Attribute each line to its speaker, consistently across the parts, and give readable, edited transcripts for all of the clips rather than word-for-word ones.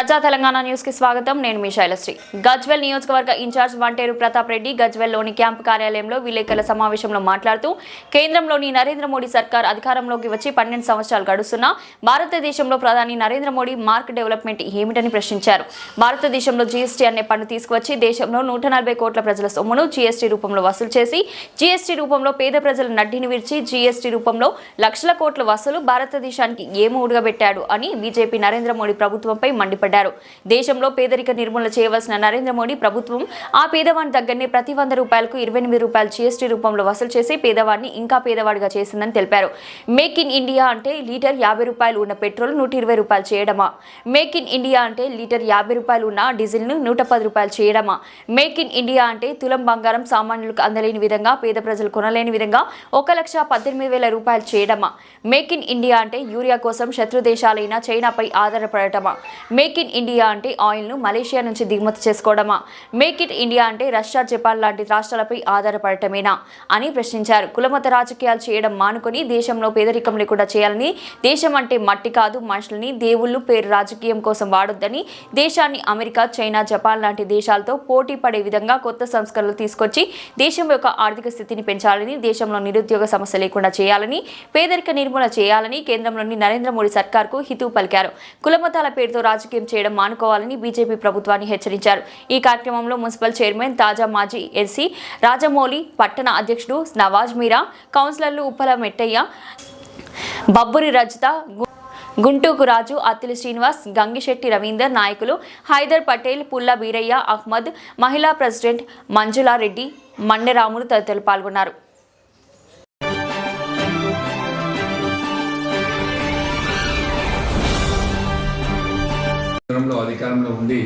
Speaker 1: ప్రజా తెలంగాణ న్యూస్ కి స్వాగతం. నేను మీ శైలశ్రీ. గజ్వేల్ నియోజకవర్గ ఇన్ఛార్జ్ వంటేరు ప్రతాప్ రెడ్డి గజ్వేల్లోని క్యాంపు కార్యాలయంలో విలేకరుల సమావేశంలో మాట్లాడుతూ కేంద్రంలోని నరేంద్ర మోడీ సర్కార్ అధికారంలోకి వచ్చి 12 సంవత్సరాలు గడుస్తున్నా భారతదేశంలో ప్రధాని నరేంద్ర మోడీ మార్క్ డెవలప్మెంట్ ఏమిటని ప్రశ్నించారు. భారతదేశంలో జీఎస్టీ అనే పన్ను తీసుకువచ్చి దేశంలో 140 కోట్ల ప్రజల సొమ్మును జీఎస్టీ రూపంలో వసూలు చేసి జీఎస్టీ రూపంలో పేద ప్రజల నడ్డిని విరిచి జీఎస్టీ రూపంలో లక్షల కోట్ల వసూలు భారతదేశానికి ఏమూడగబెట్టాడు అని బీజేపీ నరేంద్ర మోడీ ప్రభుత్వంపై మండిపడ్డారు. దేశంలో పేదరిక నిర్మూలన చేయవలసిన నరేంద్ర మోడీ ప్రభుత్వం ఆ పేదవాడి దగ్గరనే ప్రతి 100 రూపాయలకు 28 రూపాయలు జీఎస్టీ రూపంలో వసూలు చేసి పేదవాడిని ఇంకా పేదవాడిగా చేసిందని తెలిపారు. మేక్ ఇన్ ఇండియా అంటే లీటర్ 50 రూపాయలు ఉన్న పెట్రోల్ 120 రూపాయలు చేయడమా? మేక్ ఇన్ ఇండియా అంటే లీటర్ 50 రూపాయలు ఉన్న డీజిల్ను 110 రూపాయలు చేయడమా? మేక్ ఇన్ ఇండియా అంటే తులం బంగారం సామాన్యులకు అందలేని విధంగా పేద ప్రజలు కొనలేని విధంగా 1,18,000 రూపాయలు చేయడమా? మేక్ ఇన్ ఇండియా అంటే యూరియా కోసం శత్రు దేశాలైన చైనాపై ఆధారపడటమా? మేక్ ఇన్ ఇండియా అంటే ఆయిల్ను మలేషియా నుంచి దిగుమతి చేసుకోవడమా? మేక్ ఇన్ ఇండియా అంటే రష్యా, జపాన్ లాంటి రాష్ట్రాలపై ఆధారపడటమేనా అని ప్రశ్నించారు. కులమత రాజకీయాలు చేయడం మానుకొని దేశంలో పేదరికం లేకుండా చేయాలని, దేశం అంటే మట్టి కాదు మనుషులని దేవుళ్ళు పేరు రాజకీయం కోసం వాడొద్దని, దేశాన్ని అమెరికా, చైనా, జపాన్ లాంటి దేశాలతో పోటీ పడే విధంగా కొత్త సంస్కరణలు తీసుకొచ్చి దేశం యొక్క ఆర్థిక స్థితిని పెంచాలని, దేశంలో నిరుద్యోగ సమస్య లేకుండా చేయాలని, పేదరిక నిర్మూలన చేయాలని కేంద్రంలోని నరేంద్ర మోడీ సర్కార్కు హితవు పలికారు. కులమతాల పేరుతో రాజకీయం చేయడం మానుకోవాలని బీజేపీ ప్రభుత్వాన్ని హెచ్చరించారు. ఈ కార్యక్రమంలో మున్సిపల్ చైర్మన్ తాజా మాజీ ఎస్సీ రాజమౌళి, పట్టణ అధ్యక్షుడు నవాజ్ మీరా, కౌన్సిలర్లు ఉప్పల మెట్టయ్య, బబ్బురి రజిత, గుంటూకు రాజు, అత్తిలి శ్రీనివాస్, గంగిశెట్టి రవీందర్, నాయకులు హైదర్ పటేల్, పుల్ల బీరయ్య, అహ్మద్, మహిళా ప్రెసిడెంట్ మంజులారెడ్డి, మండెరాములు తదితరులు పాల్గొన్నారు.
Speaker 2: అధికారంలో ఉండి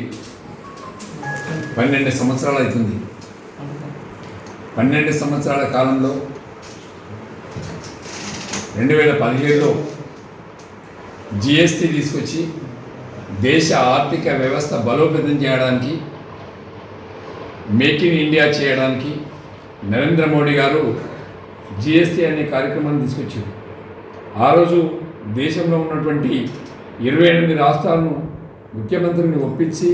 Speaker 2: 12 సంవత్సరాలు అవుతుంది. 12 సంవత్సరాల కాలంలో 2017లో జిఎస్టీ తీసుకొచ్చి దేశ ఆర్థిక వ్యవస్థ బలోపేతం చేయడానికి, మేక్ ఇన్ ఇండియా చేయడానికి నరేంద్ర మోడీ గారు జిఎస్టీ అనే కార్యక్రమాన్ని తీసుకొచ్చారు. ఆ రోజు దేశంలో ఉన్నటువంటి 28 రాష్ట్రాలను ముఖ్యమంత్రిని ఒప్పించి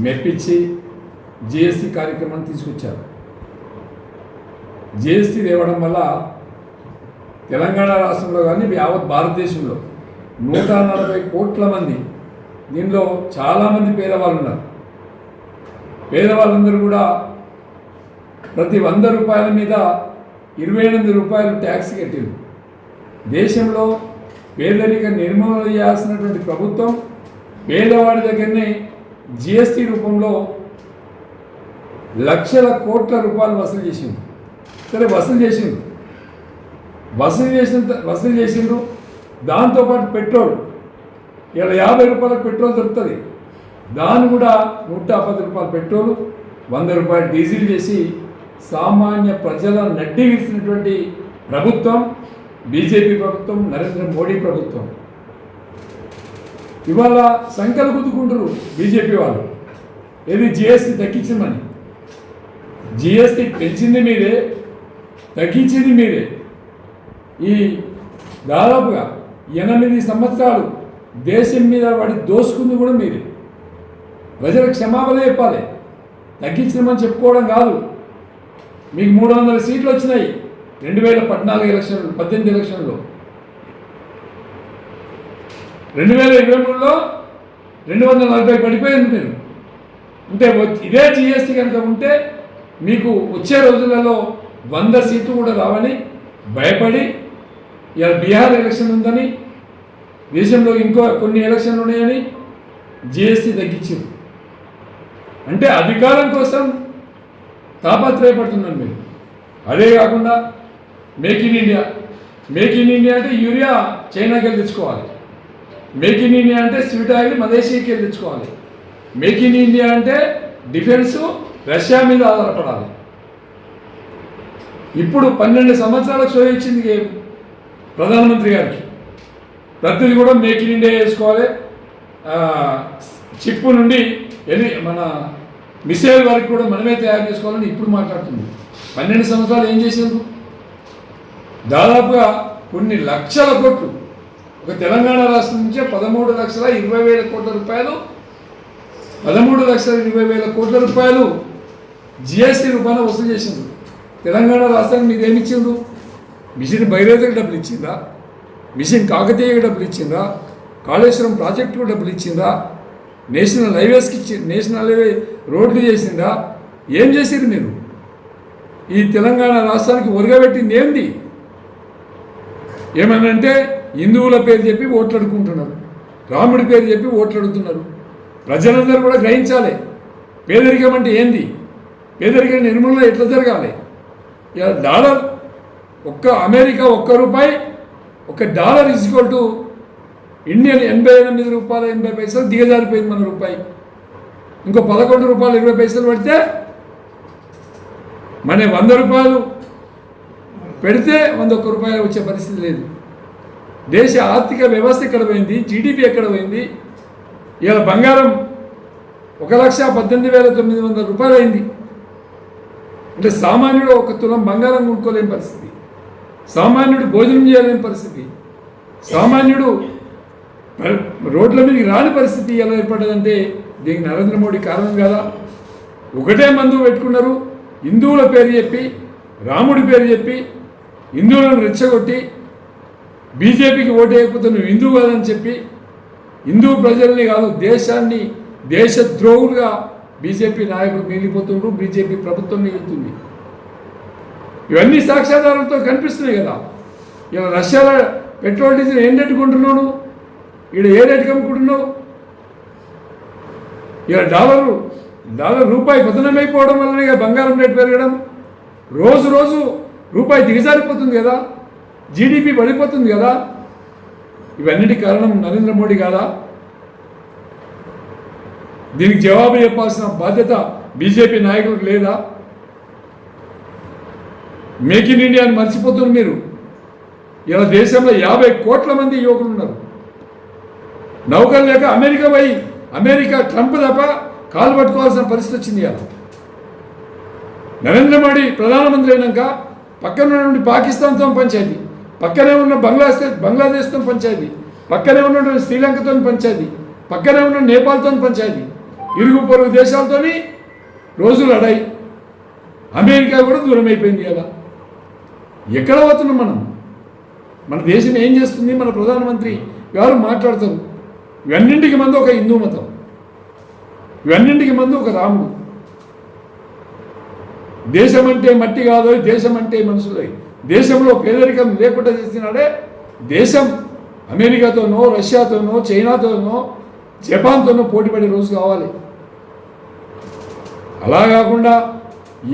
Speaker 2: మెప్పించి జిఎస్టీ కార్యక్రమాన్ని తీసుకొచ్చారు. జిఎస్టీ తేవడం వల్ల తెలంగాణ రాష్ట్రంలో కానీ యావత్ భారతదేశంలో 140 కోట్ల మంది, దీనిలో చాలామంది పేదవాళ్ళు ఉన్నారు. పేదవాళ్ళందరూ కూడా ప్రతి 100 రూపాయల మీద 28 రూపాయలు ట్యాక్స్ కట్టారు. దేశంలో పేదరిక నిర్మూలన చేయాల్సినటువంటి ప్రభుత్వం పేదవాడి దగ్గరనే జిఎస్టీ రూపంలో లక్షల కోట్ల రూపాయలు వసూలు చేసిండు. సరే, వసూలు చేసిండ్రు. దాంతోపాటు పెట్రోల్, ఇలా 50 రూపాయలకు పెట్రోల్ దొరుకుతుంది, దాన్ని కూడా 110 రూపాయల పెట్రోలు, 100 రూపాయలు డీజిల్ చేసి సామాన్య ప్రజల నడ్డి విరిసినటువంటి ప్రభుత్వం బీజేపీ ప్రభుత్వం, నరేంద్ర మోడీ ప్రభుత్వం. ఇవాళ సంఖ్యలు గుద్దుకుంటారు బీజేపీ వాళ్ళు, ఏది జిఎస్టీ తగ్గించమని. జిఎస్టీ పెంచింది మీరే, తగ్గించింది మీరే. ఈ దాదాపుగా 8 సంవత్సరాలు దేశం మీద వాడి దోసుకుంది కూడా మీరే. ప్రజలకు క్షమాపణ చెప్పాలి, తగ్గించమని చెప్పుకోవడం కాదు. మీకు 300 సీట్లు వచ్చినాయి 2014 ఎలక్షన్లు, 18 ఎలక్షన్లో. 2023లో 240 పడిపోయింది మీరు. అంటే ఇదే జిఎస్టీ కనుక ఉంటే మీకు వచ్చే రోజులలో 100 సీట్లు కూడా రావని భయపడి, ఇలా బీహార్ ఎలక్షన్ ఉందని, దేశంలో ఇంకో కొన్ని ఎలక్షన్లు ఉన్నాయని జిఎస్టీ తగ్గించారు. అంటే అధికారం కోసం తాపత్రయపడుతున్నాను మీరు. అదే కాకుండా మేక్ ఇన్ ఇండియా అంటే యూరియా చైనాకి వెళ్ళి తెచ్చుకోవాలి. మేక్ ఇన్ ఇండియా అంటే స్వీట్ ఆయిల్ మలేషియాకి వెళ్ళి తెచ్చుకోవాలి. మేక్ ఇన్ ఇండియా అంటే డిఫెన్స్ రష్యా మీద ఆధారపడాలి. ఇప్పుడు 12 సంవత్సరాలకు షో ఇచ్చింది ప్రధానమంత్రి గారికి. ప్రతిదీ కూడా మేక్ ఇన్ ఇండియా చేసుకోవాలి, చిప్ నుండి మన మిసైల్ వరకు కూడా మనమే తయారు చేసుకోవాలని ఇప్పుడు మాట్లాడుతుంది. 12 సంవత్సరాలు ఏం చేశారు? దాదాపుగా కొన్ని లక్షల కోట్లు, ఒక తెలంగాణ రాష్ట్రం నుంచే 13,20,000 కోట్ల రూపాయలు 13,20,000 కోట్ల రూపాయలు జిఎస్టీ రూపాయన వసూలు చేసిండ్రు. తెలంగాణ రాష్ట్రానికి మీరు ఏమి ఇచ్చిండ్రు? మిషన్ భైరవకి డబ్బులు ఇచ్చిందా? మిషన్ కాకతీయకి డబ్బులు ఇచ్చిందా? కాళేశ్వరం ప్రాజెక్టుకు డబ్బులు ఇచ్చిందా? నేషనల్ హైవేస్కి నేషనల్ హైవే రోడ్లు చేసిందా? ఏం చేసిరు మీరు? ఈ తెలంగాణ రాష్ట్రానికి ఒరగబెట్టింది ఏంది? ఏమనంటే హిందువుల పేరు చెప్పి ఓట్లు అడుగుకుంటున్నారు, రాముడి పేరు చెప్పి ఓట్లు అడుగుతున్నారు. ప్రజలందరూ కూడా గ్రహించాలి పేదరికం అంటే ఏంది, పేదరికం నిర్మూలన ఎట్లా జరగాలి. ఇలా dollar America ₹1 $1 equal to Indian ₹88.80 దిగజారిపోయింది మన రూపాయి. ఇంకో ₹11.20 పడితే మన ₹100 పెడితే ₹101 వచ్చే పరిస్థితి లేదు. దేశ ఆర్థిక వ్యవస్థ ఎక్కడ పోయింది, జీడిపి ఎక్కడ పోయింది. ఇవాళ బంగారం 1,18,900 అయింది. అంటే సామాన్యుడు 1 తులం బంగారం కొనుక్కోలేని పరిస్థితి, సామాన్యుడు భోజనం చేయలేని పరిస్థితి, సామాన్యుడు రోడ్ల మీదకి రాని పరిస్థితి ఎలా ఏర్పడ్డదంటే దీనికి నరేంద్ర మోడీ కారణం కదా. ఒకటే మందు పెట్టుకున్నారు, హిందువుల పేరు చెప్పి, రాముడి పేరు చెప్పి, హిందువులను రెచ్చగొట్టి బీజేపీకి ఓటు వేయకపోతే నువ్వు హిందువు కాదని చెప్పి హిందూ ప్రజల్ని కాదు దేశాన్ని దేశద్రోహులుగా బీజేపీ నాయకులు మిగిలిపోతుండ్రు, బీజేపీ ప్రభుత్వం మిగులుతుంది. ఇవన్నీ సాక్ష్యాధారాలతో కనిపిస్తున్నాయి కదా. ఇలా రష్యాలో పెట్రోల్ డీజిల్ ఏం రేటు కొంటున్నాడు, ఇక్కడ ఏ రేటుకి అమ్ముకుంటున్నావు. ఇలా డాలర్ రూపాయి పతనమైపోవడం వల్లనే బంగారం రేటు పెరగడం, రోజు రోజు రూపాయి దిగజారిపోతుంది కదా, జీడిపి పడిపోతుంది కదా. ఇవన్నిటి కారణం నరేంద్ర మోడీ కాదా? దీనికి జవాబు చెప్పాల్సిన బాధ్యత బీజేపీ నాయకులకు లేదా? మేక్ ఇన్ ఇండియాని మర్చిపోతున్నారు మీరు. ఇలా దేశంలో 50 కోట్ల మంది యువకులు ఉన్నారు. నౌకలు లేక అమెరికా ట్రంప్ తప్ప కాలు పట్టుకోవాల్సిన పరిస్థితి వచ్చింది. ఇలా నరేంద్ర మోడీ ప్రధానమంత్రి అయినాక పక్కన నుండి పాకిస్తాన్తో పంచాయతీ, పక్కనే ఉన్న బంగ్లాదేశ్తో పంచాయతీ, పక్కనే ఉన్న శ్రీలంకతో పంచాయతీ, పక్కనే ఉన్న నేపాల్తో పంచాయతీ, ఇరుగు పొరుగు దేశాలతో రోజులు అడాయి. అమెరికా కూడా దూరం అయిపోయింది. ఇలా ఎక్కడ పోతున్నాం మనం? మన దేశం ఏం చేస్తుంది? మన ప్రధానమంత్రి గారు మాట్లాడతారు, ఇవన్నింటికి మంది ఒక హిందూ మతం, ఇవన్నింటికి మంది ఒక రాముడు. దేశం అంటే మట్టి కాదు, దేశం అంటే మనుషులే. దేశంలో పేదరికం లేకుండా చేసినాడే దేశం అమెరికాతోనో, రష్యాతోనో, చైనాతోనో, జపాన్తోనో పోటీపడే రోజు కావాలి. అలా కాకుండా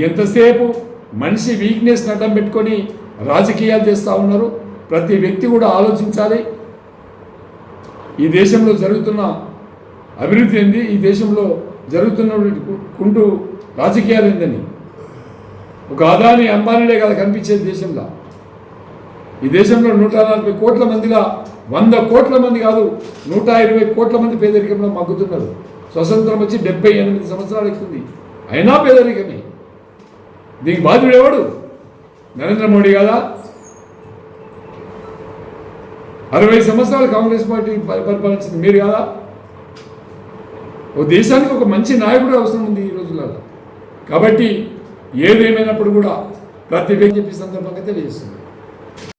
Speaker 2: ఎంతసేపు మనిషి వీక్నెస్ అడ్డం పెట్టుకొని రాజకీయాలు చేస్తూ ఉన్నారు. ప్రతి వ్యక్తి కూడా ఆలోచించాలి, ఈ దేశంలో జరుగుతున్న అభివృద్ధి ఏంది, ఈ దేశంలో జరుగుతున్నటువంటి రాజకీయాలు ఏందని. ఒక అదాని అంబానీలే కదా కనిపించేది దేశంలో. ఈ దేశంలో 140 కోట్ల మందిగా 100 కోట్ల మంది కాదు 120 కోట్ల మంది పేదరికంలో మగ్గుతున్నారు. స్వతంత్రం వచ్చి 78 సంవత్సరాలు ఎక్కుతుంది, అయినా పేదరికమే. దీనికి బాధ్యుడు ఎవడు? నరేంద్ర మోడీ కదా. 60 సంవత్సరాలు కాంగ్రెస్ పార్టీ పరిపాలించింది మీరు కదా. ఓ దేశానికి ఒక మంచి నాయకుడు అవసరం ఉంది ఈ రోజులలో. కాబట్టి ఏదేమైనప్పుడు కూడా ప్రతి వ్యక్తి చెప్పే సందర్భంగా తెలియజేస్తుంది.